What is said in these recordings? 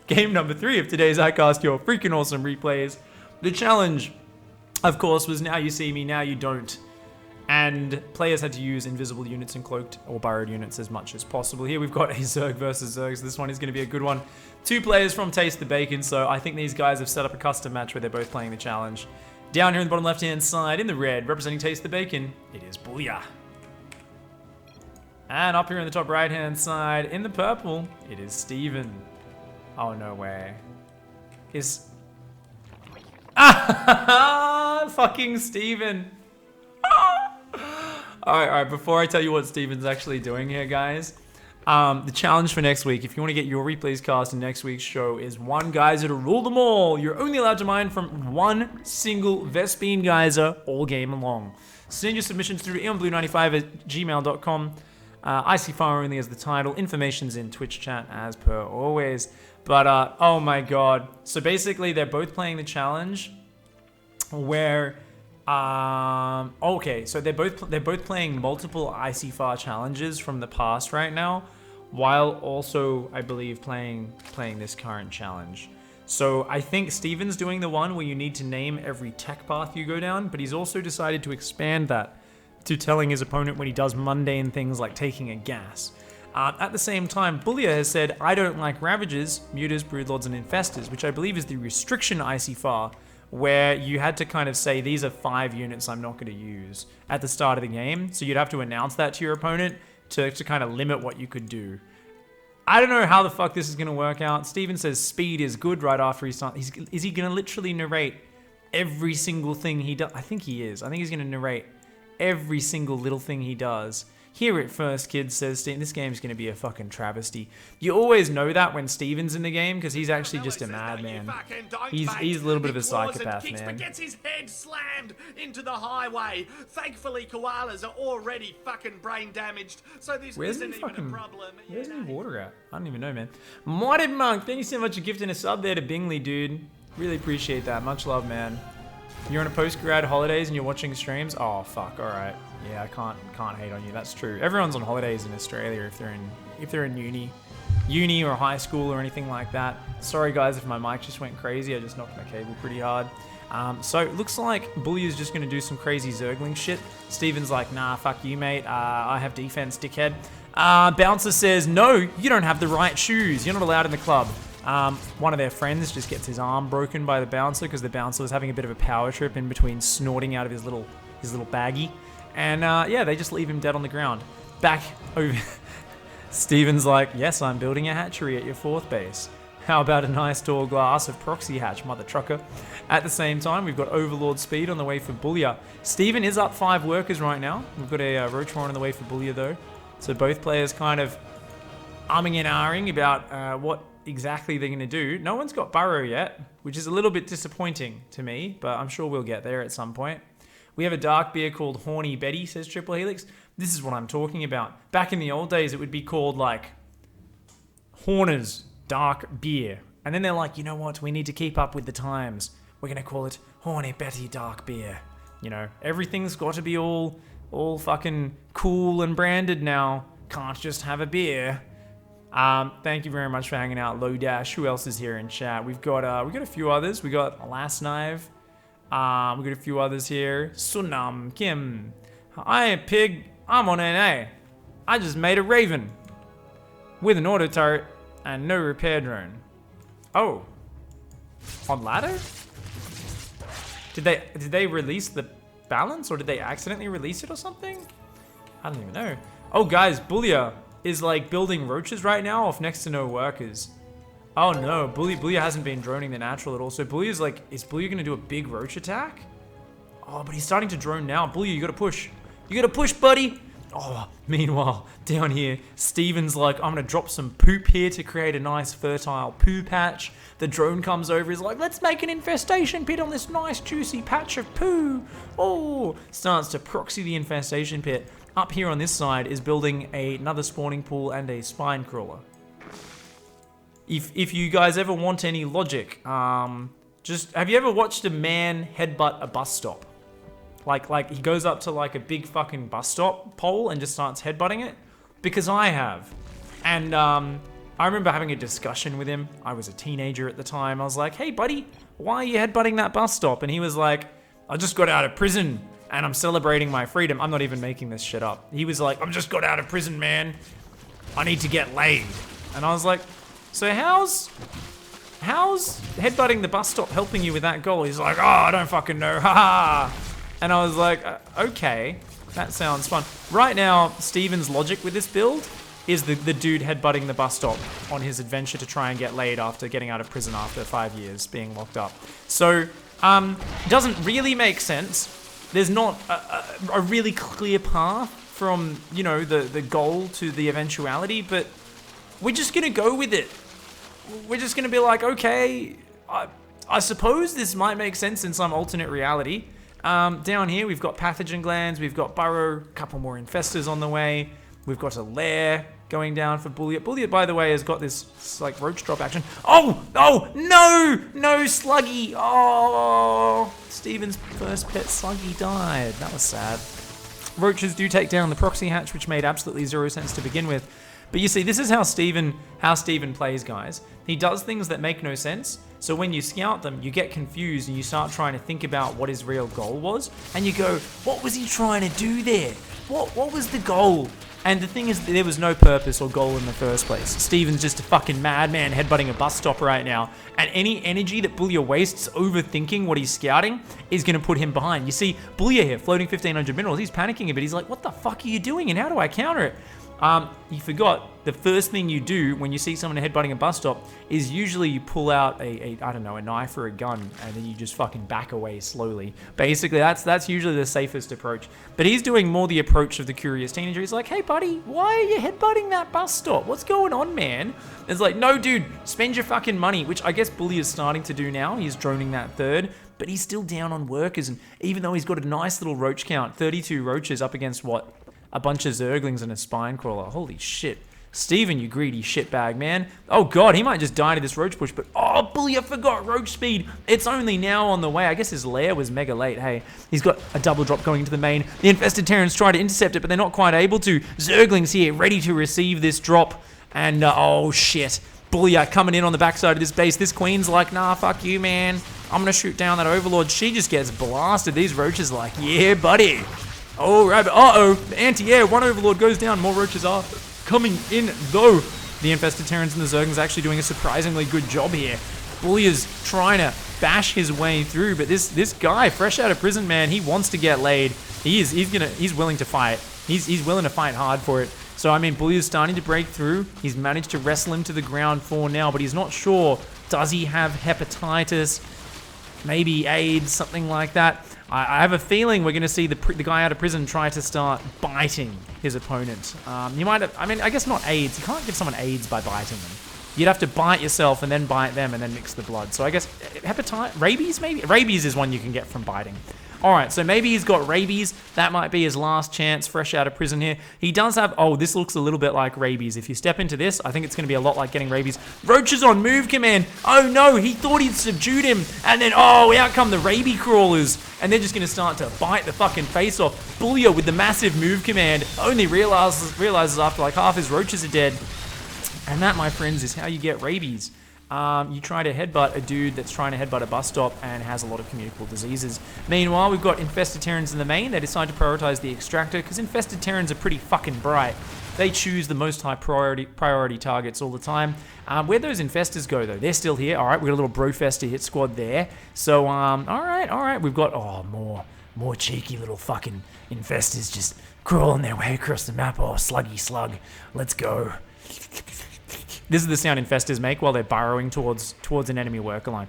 game number 3 of today's iCast Your Freaking Awesome Replays. The challenge, of course, was now you see me, now you don't. And players had to use invisible units and cloaked or burrowed units as much as possible. Here we've got a Zerg versus Zerg, so this one is going to be a good one. 2 players from Taste the Bacon, so I think these guys have set up a custom match where they're both playing the challenge. Down here in the bottom left-hand side, in the red, representing Taste the Bacon, it is Booyah. And up here in the top right-hand side, in the purple, it is Steven. Oh, no way. Fucking Steven. Alright, before I tell you what Steven's actually doing here, guys, the challenge for next week, if you want to get your replays cast in next week's show, is 1 geyser to rule them all. You're only allowed to mine from 1 single Vespine geyser all game long. Send your submissions through eonblue95@gmail.com. ICYFAR only as the title. Information's in Twitch chat as per always. But, oh my god. So basically, they're both playing the challenge where... okay, so they're both playing multiple ICYFAR challenges from the past right now, while also, I believe, playing this current challenge. So I think Steven's doing the one where you need to name every tech path you go down, but he's also decided to expand that to telling his opponent when he does mundane things like taking a gas. At the same time, Booyah has said, I don't like Ravagers, Muters, Broodlords, and Infestors, which I believe is the restriction ICYFAR, where you had to kind of say, these are 5 units I'm not going to use at the start of the game. So you'd have to announce that to your opponent to kind of limit what you could do. I don't know how the fuck this is going to work out. Steven says speed is good right after he starts. Is he going to literally narrate every single thing he does? I think he is. I think he's going to narrate every single little thing he does. Here at first, kids, says Steven, this game's going to be a fucking travesty. You always know that when Steven's in the game, because he's actually just a madman. He's a little bit of a psychopath, man. Gets his head slammed into the highway. Thankfully, koalas are already fucking brain damaged, so this isn't even a problem. Where's any water at? I don't even know, man. Mighty Monk, thank you so much for gifting a sub there to Bingley, dude. Really appreciate that. Much love, man. You're on a post-grad holidays and you're watching streams? Oh, fuck, alright. Yeah, I can't hate on you. That's true. Everyone's on holidays in Australia if they're in uni or high school or anything like that. Sorry guys if my mic just went crazy. I just knocked my cable pretty hard. So it looks like Bully is just gonna do some crazy Zergling shit. Steven's like, nah, fuck you, mate. I have defense, dickhead. Bouncer says, no, you don't have the right shoes. You're not allowed in the club. One of their friends just gets his arm broken by the bouncer because the bouncer was having a bit of a power trip in between snorting out of his little baggie. And yeah, they just leave him dead on the ground. Back over. Steven's like, yes, I'm building a hatchery at your 4th base. How about a nice tall glass of proxy hatch, mother trucker? At the same time, we've got Overlord Speed on the way for Booyah. Steven is up 5 workers right now. We've got a Roach Horn on the way for Booyah though. So both players kind of umming and ahhing about what exactly they're going to do. No one's got Burrow yet, which is a little bit disappointing to me, but I'm sure we'll get there at some point. We have a dark beer called Horny Betty, says Triple Helix. This is what I'm talking about. Back in the old days, it would be called, like, Horner's Dark Beer. And then they're like, you know what? We need to keep up with the times. We're going to call it Horny Betty Dark Beer. You know, everything's got to be all fucking cool and branded now. Can't just have a beer. Thank you very much for hanging out, Low Dash. Who else is here in chat? We've got a few others. We got Last Knife. We got a few others here. Sunam Kim. Hi, pig. I'm on NA. I just made a Raven with an auto turret and no repair drone. Oh, on ladder? Did they release the balance or did they accidentally release it or something? I don't even know. Oh, guys, Booyah is like building roaches right now off next to no workers. Oh no, Booyah hasn't been droning the natural at all. So Booyah's like, is Booyah gonna do a big roach attack? Oh, but he's starting to drone now. Booyah, you gotta push. You gotta push, buddy. Oh, meanwhile, down here, Steven's like, I'm gonna drop some poop here to create a nice fertile poo patch. The drone comes over, he's like, let's make an infestation pit on this nice juicy patch of poo. Oh, starts to proxy the infestation pit. Up here on this side is building another spawning pool and a spine crawler. If you guys ever want any logic, just have you ever watched a man headbutt a bus stop? Like he goes up to like a big fucking bus stop pole and just starts headbutting it? Because I have. And I remember having a discussion with him. I was a teenager at the time. I was like, hey, buddy, why are you headbutting that bus stop? And he was like, I just got out of prison and I'm celebrating my freedom. I'm not even making this shit up. He was like, I'm just got out of prison, man. I need to get laid. And I was like, so how's headbutting the bus stop helping you with that goal? He's like, oh, I don't fucking know, haha. And I was like, okay, that sounds fun. Right now, Steven's logic with this build is the dude headbutting the bus stop on his adventure to try and get laid after getting out of prison after 5 years being locked up. So, doesn't really make sense. There's not a really clear path from, you know, the goal to the eventuality, but we're just gonna go with it. We're just gonna be like, okay, I suppose this might make sense in some alternate reality. Down here, we've got pathogen glands, we've got burrow, a couple more infestors on the way. We've got a lair going down for Bulliet. Bulliet, by the way, has got this like roach drop action. Oh, no, Sluggy. Oh, Steven's first pet Sluggy died. That was sad. Roaches do take down the proxy hatch, which made absolutely zero sense to begin with. But you see, this is how Steven plays, guys. He does things that make no sense. So when you scout them, you get confused and you start trying to think about what his real goal was. And you go, what was he trying to do there? What was the goal? And the thing is, there was no purpose or goal in the first place. Steven's just a fucking madman headbutting a bus stop right now. And any energy that Bullia wastes overthinking what he's scouting is going to put him behind. You see, Bullia here, floating 1,500 minerals, he's panicking a bit. He's like, what the fuck are you doing and how do I counter it? You forgot, the first thing you do when you see someone headbutting a bus stop is usually you pull out I don't know, a knife or a gun, and then you just fucking back away slowly. Basically, that's usually the safest approach. But he's doing more the approach of the curious teenager. He's like, hey buddy, why are you headbutting that bus stop? What's going on, man? It's like, no dude, spend your fucking money, which I guess Bully is starting to do now. He's droning that third, but he's still down on workers, and even though he's got a nice little roach count, 32 roaches up against what? A bunch of zerglings and a spine crawler. Holy shit. Steven, you greedy shitbag, man. Oh god, he might just die to this roach push, but oh, Bully, I forgot roach speed. It's only now on the way. I guess his lair was mega late, hey. He's got a double drop going into the main. The infested Terrans try to intercept it, but they're not quite able to. Zerglings here, ready to receive this drop. And, oh shit. Bully coming in on the backside of this base. This queen's like, nah, fuck you, man. I'm gonna shoot down that overlord. She just gets blasted. These roaches like, yeah, buddy. Oh, rabbit. Uh-oh. The anti-air. One overlord goes down. More roaches are coming in, though. The infested Terrans and the Zerglings actually doing a surprisingly good job here. Bully is trying to bash his way through, but this guy, fresh out of prison, man, he wants to get laid. He's willing to fight. He's willing to fight hard for it. So, I mean, Bully is starting to break through. He's managed to wrestle him to the ground for now, but he's not sure. Does he have hepatitis? Maybe AIDS, something like that. I have a feeling we're going to see the guy out of prison try to start biting his opponent. You might have, I mean, I guess not AIDS. You can't give someone AIDS by biting them. You'd have to bite yourself and then bite them and then mix the blood. So I guess hepatitis, rabies maybe? Rabies is one you can get from biting. All right, so maybe he's got rabies. That might be his last chance, fresh out of prison here. He does have, oh, this looks a little bit like rabies. If you step into this, I think it's going to be a lot like getting rabies. Roaches on move command. Oh no, he thought he'd subdued him. And then, oh, out come the rabies crawlers. And they're just going to start to bite the fucking face off. Bullia with the massive move command only realizes after like half his roaches are dead. And that, my friends, is how you get rabies. You try to headbutt a dude that's trying to headbutt a bus stop and has a lot of communicable diseases. Meanwhile, we've got infested Terrans in the main. They decide to prioritize the extractor because infested Terrans are pretty fucking bright. They choose the most high priority targets all the time. Where'd those infestors go, though? They're still here. All right, we've got a little brofester hit squad there. So, all right. We've got, oh, more cheeky little fucking infestors just crawling their way across the map. Oh, sluggy slug. Let's go. This is the sound infestors make while they're burrowing towards an enemy worker line.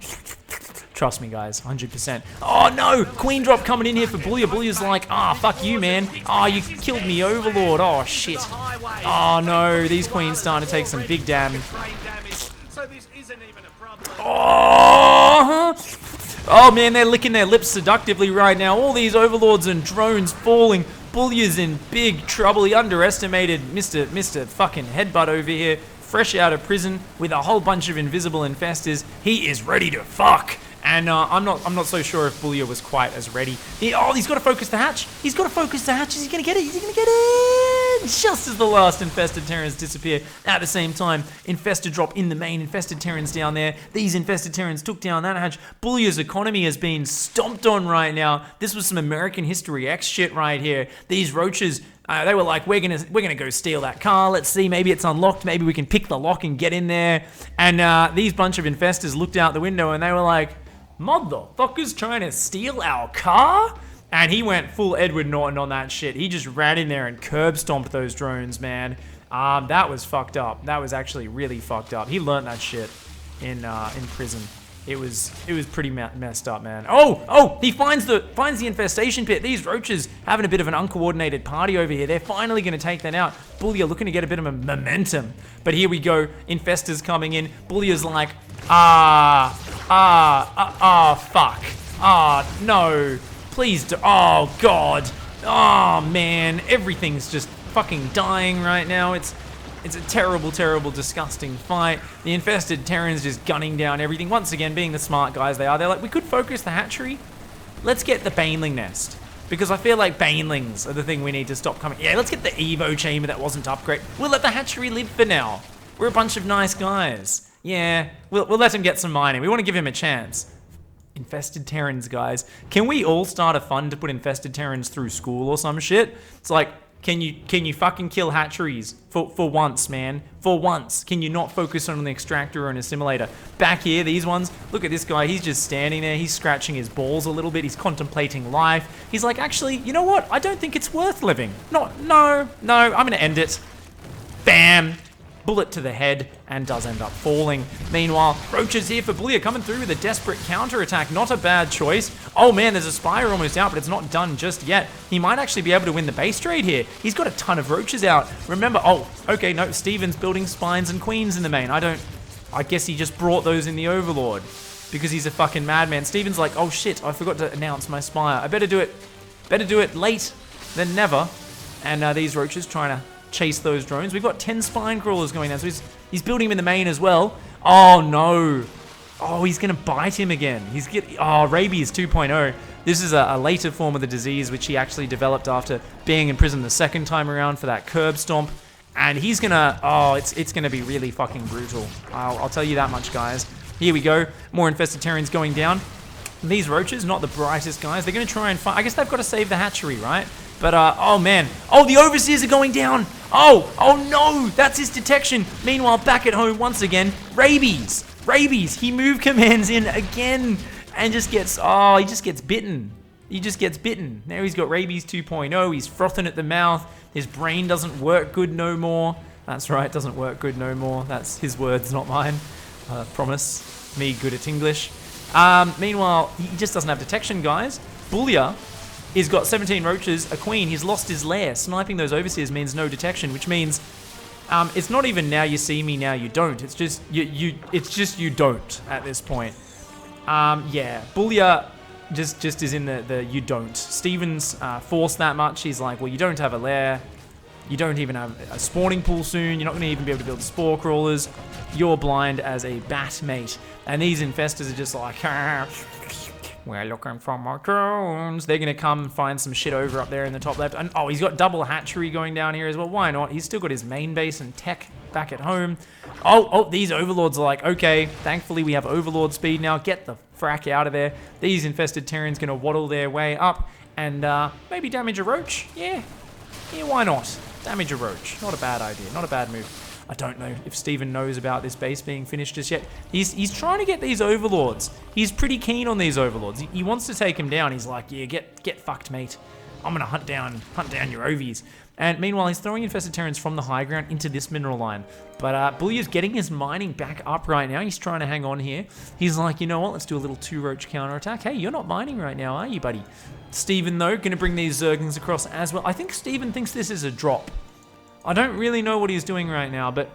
Trust me, guys, 100%. Oh, no! Queen drop coming in here for Bullia. Bullia's like, fuck you, man. Oh, you killed me, Overlord. Oh, shit. Oh, no. These queens starting to take some big damage. Oh, man, they're licking their lips seductively right now. All these Overlords and drones falling. Bullia's in big trouble. He underestimated Mr. fucking Headbutt over here. Fresh out of prison with a whole bunch of invisible infestors. He is ready to fuck. And I'm not so sure if Bullia was quite as ready. He's got to focus the hatch. He's got to focus the hatch. Is he going to get it? Is he going to get it? just as the last infested Terrans disappear. At the same time, infested drop in the main, infested Terrans down there. These infested Terrans took down that hatch. Bullia's economy has been stomped on right now. This was some American History X shit right here. These roaches, they were like, we're gonna go steal that car. Let's see, maybe it's unlocked. Maybe we can pick the lock and get in there. And these bunch of infestors looked out the window and they were like, motherfuckers trying to steal our car? And he went full Edward Norton on that shit. He just ran in there and curb stomped those drones, man. That was fucked up. That was actually really fucked up. He learned that shit in prison. It was pretty messed up, man. Oh! He finds the infestation pit. These roaches having a bit of an uncoordinated party over here. They're finally going to take that out. Bullia looking to get a bit of a momentum. But here we go. Infestors coming in. Bullia's like, fuck. No. Please do. Oh, God. Oh, man. Everything's just fucking dying right now. It's a terrible, terrible, disgusting fight. The infested Terrans just gunning down everything. Once again, being the smart guys they are, they're like, we could focus the hatchery. Let's get the Baneling nest. Because I feel like Banelings are the thing we need to stop coming. Yeah, let's get the Evo chamber that wasn't upgraded. We'll let the hatchery live for now. We're a bunch of nice guys. Yeah, we'll let him get some mining. We want to give him a chance. Infested Terrans, guys. Can we all start a fund to put infested Terrans through school or some shit? It's like, can you fucking kill hatcheries for once, man? For once. Can you not focus on an extractor or an assimilator? Back here, these ones, look at this guy. He's just standing there. He's scratching his balls a little bit. He's contemplating life. He's like, actually, you know what? I don't think it's worth living. No, I'm gonna end it. Bam. Bullet to the head, and does end up falling. Meanwhile, Roaches here for Bullia coming through with a desperate counterattack. Not a bad choice. Oh man, there's a Spire almost out, but it's not done just yet. He might actually be able to win the base trade here. He's got a ton of Roaches out. Remember, okay, no, Steven's building Spines and Queens in the main. I guess he just brought those in the Overlord because he's a fucking madman. Steven's like, oh shit, I forgot to announce my Spire. I better do it late than never. And these Roaches trying to chase those drones. We've got 10 spine crawlers going down, so he's building him in the main as well. Oh no. Oh, he's gonna bite him again. Rabies 2.0. This is a later form of the disease which he actually developed after being in prison the second time around for that curb stomp. And he's gonna, it's gonna be really fucking brutal. I'll tell you that much, guys. Here we go. More infested Terrans going down. These Roaches, not the brightest guys. They're gonna try and fight. I guess they've got to save the hatchery, right? But, oh man. Oh, the Overseers are going down. Oh no, that's his detection. Meanwhile, back at home once again, Rabies. He move commands in again and he just gets bitten. He just gets bitten. Now he's got Rabies 2.0. He's frothing at the mouth. His brain doesn't work good no more. That's right, doesn't work good no more. That's his words, not mine. Promise. Me good at English. Meanwhile, he just doesn't have detection, guys. Bullia. He's got 17 Roaches, a Queen. He's lost his lair. Sniping those Overseers means no detection, which means it's not even now you see me, now you don't. It's just you don't at this point. Yeah, Bullia just is in the you don't. Steven's forced that much. He's like, well, you don't have a lair. You don't even have a spawning pool soon. You're not going to even be able to build spore crawlers. You're blind as a bat, mate. And these infestors are just like, we're looking for more drones. They're going to come and find some shit over up there in the top left. And he's got double hatchery going down here as well. Why not? He's still got his main base and tech back at home. These Overlords are like, okay, thankfully we have Overlord speed now. Get the frack out of there. These infested Terrans going to waddle their way up and maybe damage a Roach. Yeah, why not? Damage a Roach. Not a bad idea. Not a bad move. I don't know if Steven knows about this base being finished just yet. He's trying to get these Overlords. He's pretty keen on these Overlords. He wants to take him down. He's like, yeah, get fucked, mate. I'm gonna hunt down your Ovies. And meanwhile, he's throwing infested Terrans from the high ground into this mineral line. But Bullia's getting his mining back up right now. He's trying to hang on here. He's like, you know what? Let's do a little 2-Roach counterattack. Hey, you're not mining right now, are you, buddy? Steven, though, gonna bring these Zerglings across as well. I think Steven thinks this is a drop. I don't really know what he's doing right now, but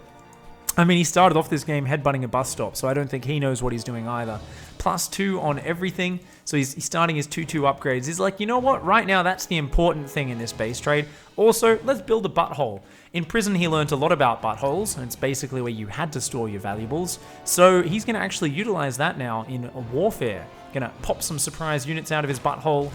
I mean, he started off this game headbutting a bus stop, so I don't think he knows what he's doing either. +2 on everything, so he's starting his 2-2 upgrades. He's like, you know what? Right now, that's the important thing in this base trade. Also, let's build a butthole. In prison, he learned a lot about buttholes, and it's basically where you had to store your valuables. So he's going to actually utilize that now in a warfare. Going to pop some surprise units out of his butthole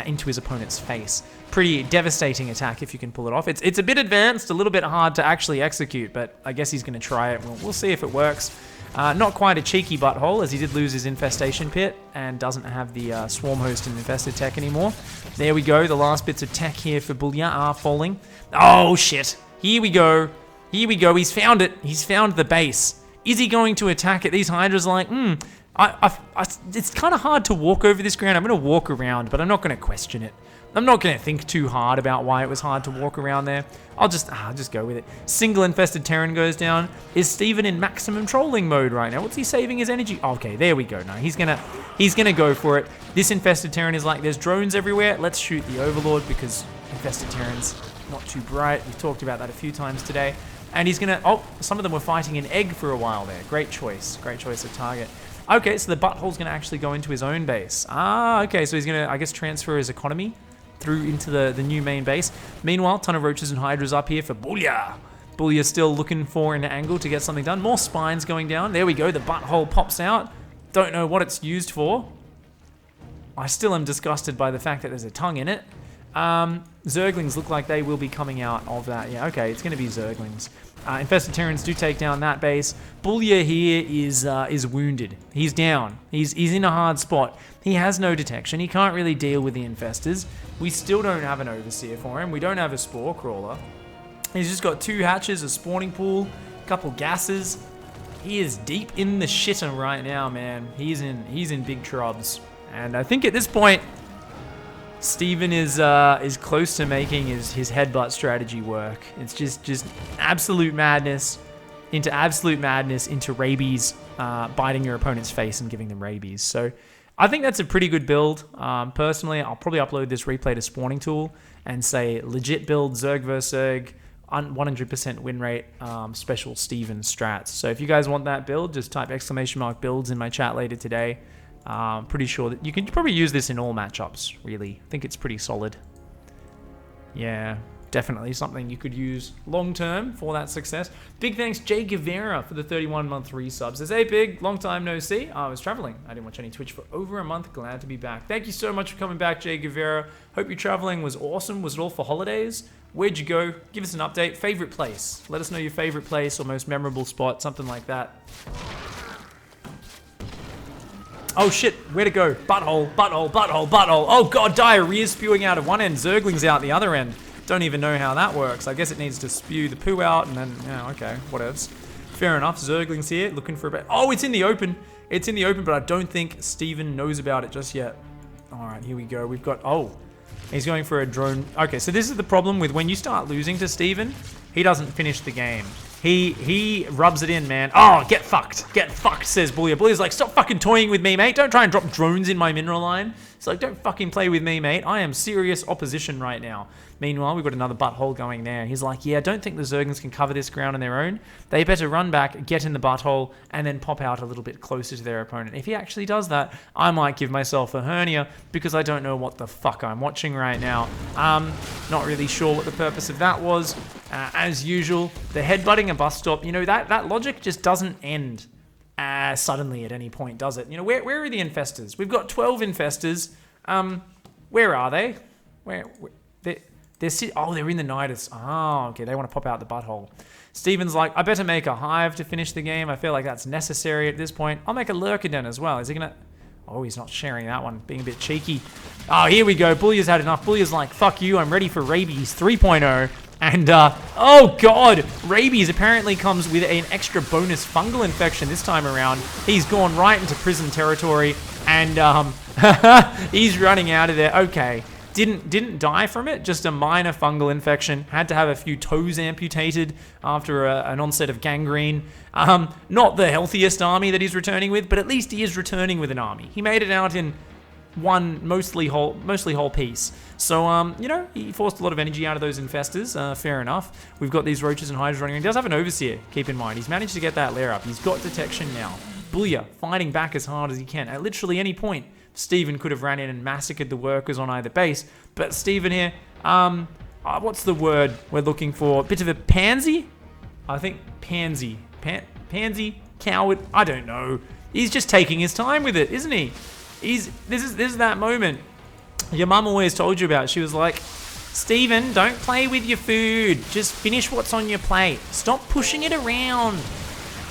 into his opponent's face. pretty devastating attack if you can pull it off. It's a bit advanced, a little bit hard to actually execute, but I guess he's going to try it. We'll see if it works. Not quite a cheeky butthole, as he did lose his infestation pit and doesn't have the swarm host and infested tech anymore. There we go. The last bits of tech here for Boolia are falling. Oh, shit. Here we go. Here we go. He's found it. He's found the base. Is he going to attack it? These Hydras are like, it's kind of hard to walk over this ground. I'm going to walk around, but I'm not going to question it. I'm not going to think too hard about why it was hard to walk around there. I'll just go with it. Single infested Terran goes down. Is Steven in maximum trolling mode right now? What's he saving his energy? Okay, there we go. No, he's gonna go for it. This infested Terran is like, there's drones everywhere. Let's shoot the Overlord because infested Terran's not too bright. We've talked about that a few times today. And he's gonna, some of them were fighting an egg for a while there. Great choice of target. Okay, so the butthole's gonna actually go into his own base. Okay, so he's gonna, I guess, transfer his economy through into the new main base. Meanwhile, ton of roaches and hydras up here for Boolia. Boolia still looking for an angle to get something done. More spines going down. There we go. The butthole pops out. Don't know what it's used for. I still am disgusted by the fact that there's a tongue in it. Zerglings look like they will be coming out of that. Yeah, okay, it's going to be Zerglings. Infested Terrans do take down that base. Boolia here is wounded. He's down. He's in a hard spot. He has no detection. He can't really deal with the infestors. We still don't have an overseer for him. We don't have a spore crawler. He's just got 2 hatches, a spawning pool, a couple gases. He is deep in the shitter right now, man. He's in big trubs. And I think at this point, Steven is close to making his headbutt strategy work. It's just absolute madness into rabies, biting your opponent's face and giving them rabies. So I think that's a pretty good build. Personally, I'll probably upload this replay to Spawning Tool and say legit build Zerg vs Zerg, 100% win rate, special Steven strats. So if you guys want that build, just type !builds in my chat later today. Pretty sure that you can probably use this in all matchups, really. I think it's pretty solid. Yeah, definitely something you could use long-term for that success. Big thanks, Jay Guevara, for the 31-month resubs. Says, hey, Big, long time no see. I was traveling. I didn't watch any Twitch for over a month. Glad to be back. Thank you so much for coming back, Jay Guevara. Hope your traveling was awesome. Was it all for holidays? Where'd you go? Give us an update. Favorite place. Let us know your favorite place or most memorable spot, something like that. Oh shit, where to go? Butthole, butthole, butthole, butthole. Oh god, diarrhea spewing out of one end, Zerglings out the other end. Don't even know how that works. I guess it needs to spew the poo out and then, yeah, okay, whatevs. Fair enough, Zerglings here, looking for a bit. Oh, it's in the open. It's in the open, but I don't think Steven knows about it just yet. All right, here we go. We've got, he's going for a drone. Okay, so this is the problem with when you start losing to Steven, he doesn't finish the game. He rubs it in, man. Oh, get fucked, says Boolia. Boolia's like, stop fucking toying with me, mate. Don't try and drop drones in my mineral line. It's like, don't fucking play with me, mate. I am serious opposition right now. Meanwhile, we've got another butthole going there. He's like, yeah, I don't think the Zerglings can cover this ground on their own. They better run back, get in the butthole, and then pop out a little bit closer to their opponent. If he actually does that, I might give myself a hernia because I don't know what the fuck I'm watching right now. Not really sure what the purpose of that was. As usual, the headbutting a bus stop, you know, that logic just doesn't end suddenly at any point, does it? You know, where are the infestors? We've got 12 infestors. Where are they? They're in the Nidus. Oh, okay, they want to pop out the butthole. Steven's like, I better make a hive to finish the game. I feel like that's necessary at this point. I'll make a lurker den as well. Is he gonna... Oh, he's not sharing that one, being a bit cheeky. Oh, here we go. Boolia's had enough. Boolia's like, fuck you, I'm ready for Rabies 3.0. And, oh god, Rabies apparently comes with an extra bonus fungal infection this time around. He's gone right into prison territory, and, he's running out of there. Okay. Didn't die from it, just a minor fungal infection. Had to have a few toes amputated after an onset of gangrene. Not the healthiest army that he's returning with, but at least he is returning with an army. He made it out in one mostly whole piece. So, you know, he forced a lot of energy out of those infestors. Fair enough. We've got these roaches and hydras running. He does have an overseer, keep in mind. He's managed to get that lair up. He's got detection now. Boolia fighting back as hard as he can at literally any point. Steven could have ran in and massacred the workers on either base, but Steven here, what's the word we're looking for? Bit of a pansy? I think pansy. Pansy? Coward? I don't know. He's just taking his time with it, isn't he? This is that moment your mum always told you about. She was like, Steven, don't play with your food. Just finish what's on your plate. Stop pushing it around.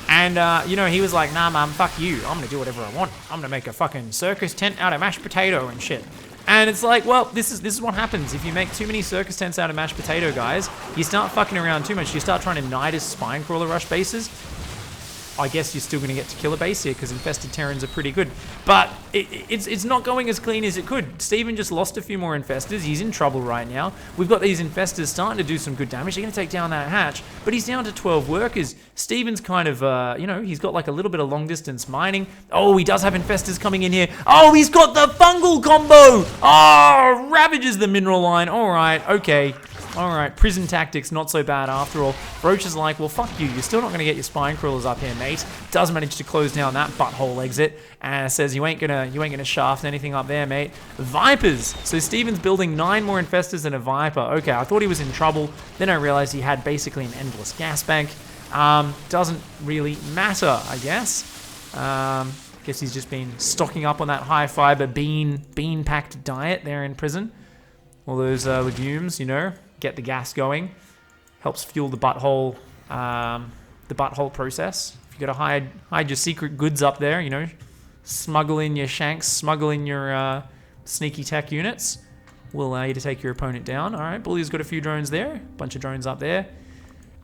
And, you know, he was like, nah, mum, fuck you. I'm gonna do whatever I want. I'm gonna make a fucking circus tent out of mashed potato and shit. And it's like, well, this is what happens if you make too many circus tents out of mashed potato, guys. You start fucking around too much. You start trying to nidus spine crawler rush bases. I guess you're still going to get to kill a base here because infested Terrans are pretty good. But it's not going as clean as it could. Steven just lost a few more infestors. He's in trouble right now. We've got these infestors starting to do some good damage. They're going to take down that hatch, but he's down to 12 workers. Steven's kind of, you know, he's got like a little bit of long distance mining. Oh, he does have infestors coming in here. Oh, he's got the fungal combo. Oh, ravages the mineral line. All right, okay. All right, prison tactics, not so bad after all. Roach is like, well, fuck you. You're still not going to get your spine crawlers up here, mate. Does manage to close down that butthole exit and says you ain't gonna shaft anything up there, mate. Vipers. So Steven's building 9 more infestors than a Viper. Okay, I thought he was in trouble. Then I realized he had basically an endless gas bank. Doesn't really matter, I guess. Guess he's just been stocking up on that high fiber bean-packed diet there in prison. All those legumes, you know. Get the gas going, helps fuel the butthole process. If you got to hide your secret goods up there, you know, smuggle in your shanks, smuggle in your sneaky tech units, will allow you to take your opponent down. All right, Bullier's got a few drones there, bunch of drones up there,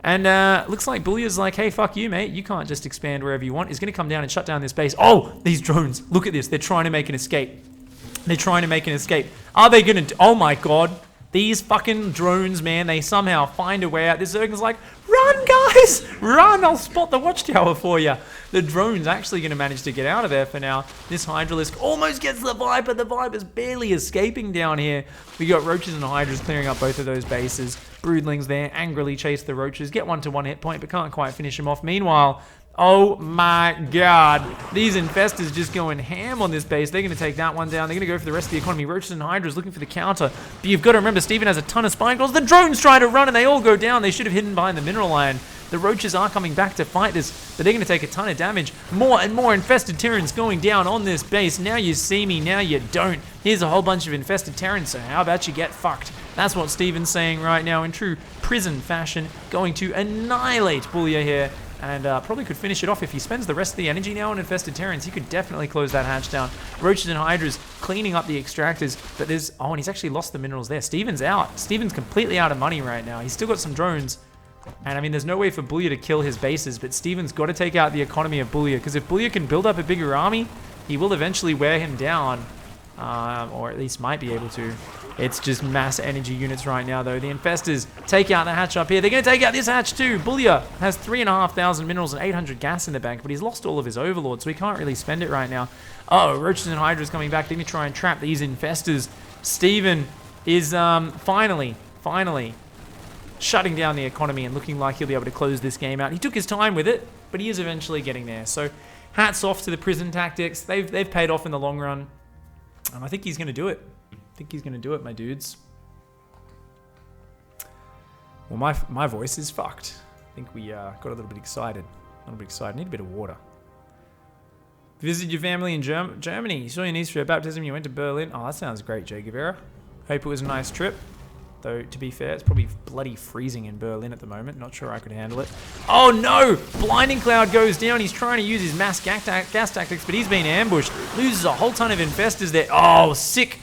and looks like Bullier's like, hey, fuck you, mate. You can't just expand wherever you want. He's gonna come down and shut down this base. Oh, these drones! Look at this. They're trying to make an escape. They're trying to make an escape. Are they gonna? Oh my god. These fucking drones, man, they somehow find a way out. This Zerg's like, run, guys! Run! I'll spot the watchtower for you. The drone's actually going to manage to get out of there for now. This Hydralisk almost gets the Viper. The Viper's barely escaping down here. We got Roaches and Hydras clearing up both of those bases. Broodlings there angrily chase the Roaches. Get 1-to-1 hit point, but can't quite finish them off. Meanwhile, oh my god. These infestors just going ham on this base. They're going to take that one down. They're going to go for the rest of the economy. Roaches and Hydras looking for the counter. But you've got to remember, Steven has a ton of spine calls. The drones try to run and they all go down. They should have hidden behind the mineral line. The Roaches are coming back to fight this, but they're going to take a ton of damage. More and more infested Terrans going down on this base. Now you see me, now you don't. Here's a whole bunch of infested Terrans, so how about you get fucked? That's what Steven's saying right now in true prison fashion. Going to annihilate Bullier here. And probably could finish it off if he spends the rest of the energy now on infested Terrans. He could definitely close that hatch down. Roaches and Hydras cleaning up the extractors. But there's... Oh, and he's actually lost the minerals there. Steven's out. Steven's completely out of money right now. He's still got some drones. And I mean, there's no way for Bullier to kill his bases. But Steven's got to take out the economy of Bullier. Because if Bullier can build up a bigger army, he will eventually wear him down. Or at least might be able to. It's just mass energy units right now, though. The infestors take out the hatch up here. They're going to take out this hatch, too. Bullier has 3,500 minerals and 800 gas in the bank, but he's lost all of his overlords, so he can't really spend it right now. Uh-oh, Roaches and Hydras coming back. They're going to try and trap these infestors. Steven is finally shutting down the economy and looking like he'll be able to close this game out. He took his time with it, but he is eventually getting there. So hats off to the prison tactics. They've paid off in the long run. I think he's going to do it. I think he's going to do it, my dudes. Well, my voice is fucked. I think we got a little bit excited. Need a bit of water. Visit your family in Germany. You saw your niece for her baptism. You went to Berlin. Oh, that sounds great, Jay Guevara. Hope it was a nice trip. Though, to be fair, it's probably bloody freezing in Berlin at the moment. Not sure I could handle it. Oh, no! Blinding Cloud goes down. He's trying to use his mass gas tactics, but he's been ambushed. Loses a whole ton of infestors there. Oh, sick.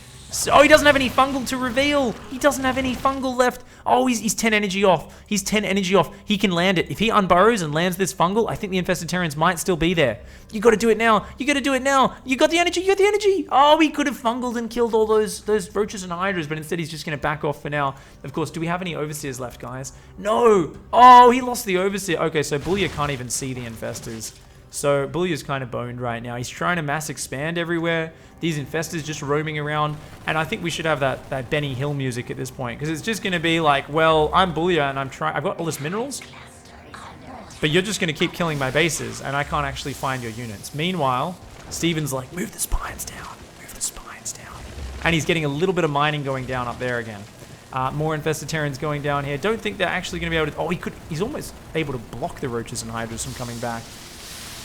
Oh, he doesn't have any fungal to reveal. He doesn't have any fungal left. Oh, he's 10 energy off. He's 10 energy off. He can land it. If he unburrows and lands this fungal, I think the infested Terrans might still be there. You got to do it now. You got to do it now. You got the energy. You got the energy. Oh, he could have fungaled and killed all those Roaches and Hydras, but instead he's just going to back off for now. Of course, do we have any Overseers left, guys? No. Oh, he lost the Overseer. Okay, so Bullier can't even see the infestors. So Bullier's kind of boned right now. He's trying to mass expand everywhere. These infestors just roaming around. And I think we should have that Benny Hill music at this point. Because it's just going to be like, well, I'm Bullier and I've got all this minerals. But you're just going to keep killing my bases. And I can't actually find your units. Meanwhile, Steven's like, move the spines down. Move the spines down. And he's getting a little bit of mining going down up there again. More infested Terrans going down here. Don't think they're actually going to be able to... Oh, he's almost able to block the Roaches and Hydras from coming back.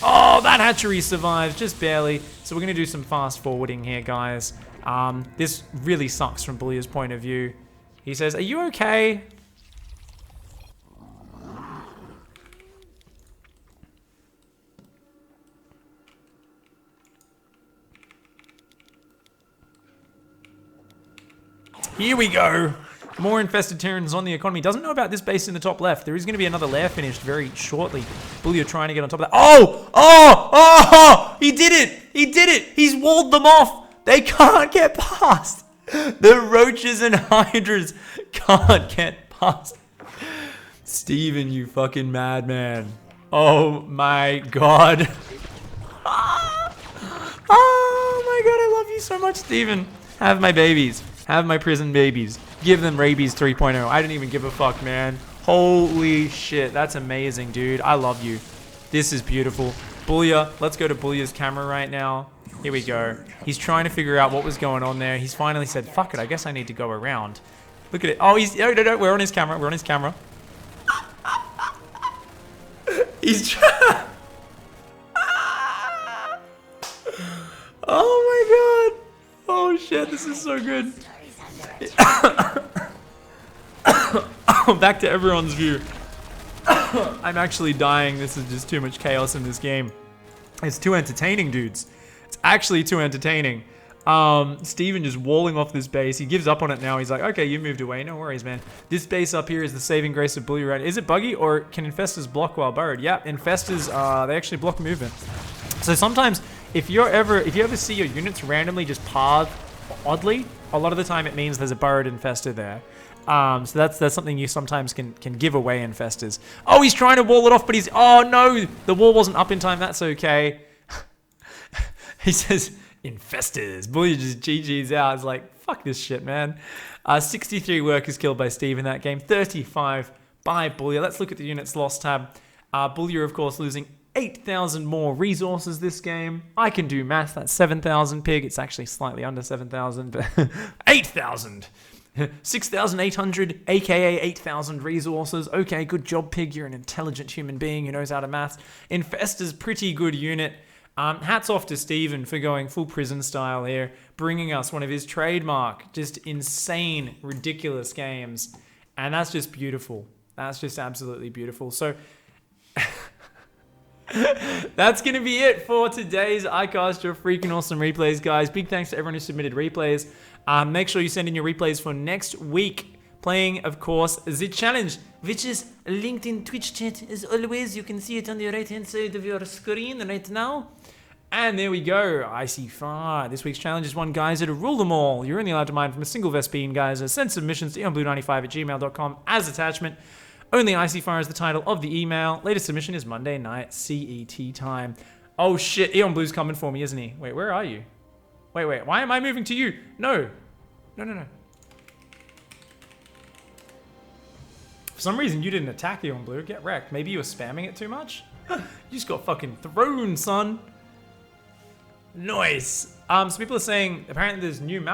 Oh, that hatchery survives, just barely. So we're going to do some fast forwarding here, guys. This really sucks from Bullier's point of view. He says, are you okay? Here we go. More infested Terrans on the economy. Doesn't know about this base in the top left. There is going to be another lair finished very shortly. Bully trying to get on top of that. Oh! Oh! Oh! He did it! He did it! He's walled them off! They can't get past! The roaches and hydras can't get past. Steven, you fucking madman. Oh my god. Oh my god, I love you so much, Steven. Have my babies. Have my prison babies. Give them rabies 3.0. I didn't even give a fuck, man. Holy shit. That's amazing, dude. I love you. This is beautiful. Bulya. Let's go to Bulya's camera right now. Here we go. He's trying to figure out what was going on there. He's finally said, fuck it. I guess I need to go around. Look at it. Oh, he's... No. We're on his camera. We're on his camera. He's trying... Oh, my God. Oh, shit. This is so good. Oh, back to everyone's view. I'm actually dying. This is just too much chaos in this game. It's too entertaining, dudes. It's actually too entertaining. Steven just walling off this base. He gives up on it now. He's like, okay, you moved away. No worries, man. This base up here is the saving grace of Bully, right? Is it buggy or can infestors block while burrowed? Yeah, infestors, they actually block movement. So sometimes if you ever see your units randomly just path oddly, a lot of the time it means there's a burrowed infestor there. So that's something you sometimes can give away infestors. Oh, he's trying to wall it off, but he's... Oh, no! The wall wasn't up in time. That's okay. He says, infestors. Bully just GG's out. It's like, fuck this shit, man. 63 workers killed by Steve in that game. 35 by Bully. Let's look at the units lost tab. Bully, of course, losing 8,000 more resources this game. I can do math. That's 7,000 pig. It's actually slightly under 7,000, but 8,000. 6,800, aka 8,000 resources. Okay, good job, pig. You're an intelligent human being who knows how to math. Infestor's pretty good unit. Hats off to Steven for going full prison style here, bringing us one of his trademark, just insane, ridiculous games. And that's just beautiful. That's just absolutely beautiful. So... that's going to be it for today's iCast your freaking awesome replays, guys. Big thanks to everyone who submitted replays. Make sure you send in your replays for next week. Playing, of course, the challenge, which is linked in Twitch chat as always. You can see it on the right-hand side of your screen right now. And there we go. ICYFAR. This week's challenge is one geyser to rule them all. You're only allowed to mine from a single Vespine geyser. Send submissions to eonblue95@gmail.com as attachment. Only ICYFAR is the title of the email. Latest submission is Monday night CET time. Oh shit, Eon Blue's coming for me, isn't he? Wait, where are you? Wait, why am I moving to you? No. No. For some reason, you didn't attack Eon Blue. Get wrecked. Maybe you were spamming it too much? You just got fucking thrown, son. Nice. So people are saying, apparently there's new map.